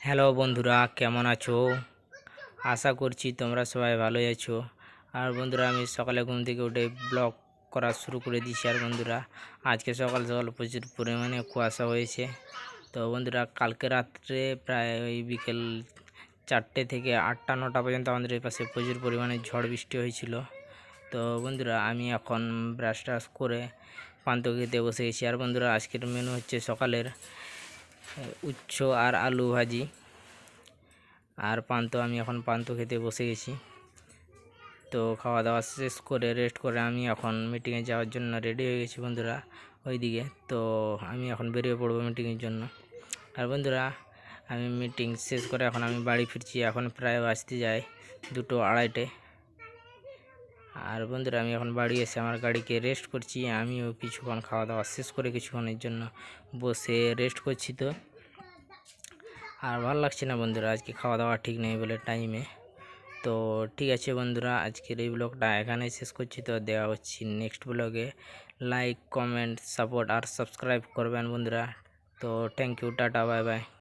Hello বন্ধুরা, কেমন আছো? আশা করছি তোমরা সবাই ভালোই আছো। আর বন্ধুরা, আমি সকালে ঘুম থেকে উঠে ব্লগ করা শুরু করে দিয়েছি। আর বন্ধুরা, আজকে সকাল সকাল প্রচুর পরিমাণে কুয়াশা হয়েছে। তো বন্ধুরা, কালকে রাত্রে প্রায় ওই বিকেল 4টে থেকে 8টা 9টা পর্যন্ত আমাদের এই পাশে প্রচুর পরিমাণে ঝড় বৃষ্টি হয়েছিল। তো বন্ধুরা, আমি এখন ব্রাশ ট্রাশ করে পান্তা খেতে বসে গেছি। আর বন্ধুরা, আজকের মেনু হচ্ছে সকালের উচ্ছ আর আলু ভাজি আর পান্তা। আমি এখন পান্তা খেতে বসে গেছি। তো খাওয়া দাওয়া শেষ করে রেস্ট করে আমি এখন মিটিংয়ে যাওয়ার জন্য রেডি হয়ে গেছি বন্ধুরা ওইদিকে। তো আমি এখন বেরিয়ে পড়বো মিটিংয়ের জন্য। আর বন্ধুরা, আমি মিটিং শেষ করে এখন আমি বাড়ি ফিরছি। এখন প্রায় বাজতে যায় 2-2:30। আর বন্ধুরা, আমি এখন বাড়ি এসে আমার গাড়িকে রেস্ট করছি। আমিও কিছুক্ষণ খাওয়া দাওয়া শেষ করে কিছুক্ষণের জন্য বসে রেস্ট করছি। তো আর ভালো লাগছে না বন্ধুরা, আজকে খাওয়া দাওয়া ঠিক নেই বলে টাইমে। তো ঠিক আছে বন্ধুরা, আজকের এই ব্লগটা এখানেই শেষ করছি। তো দেওয়া হচ্ছে নেক্সট ব্লগে। লাইক, কমেন্ট, সাপোর্ট আর সাবস্ক্রাইব করবেন বন্ধুরা। তো thank you, tata, bye by.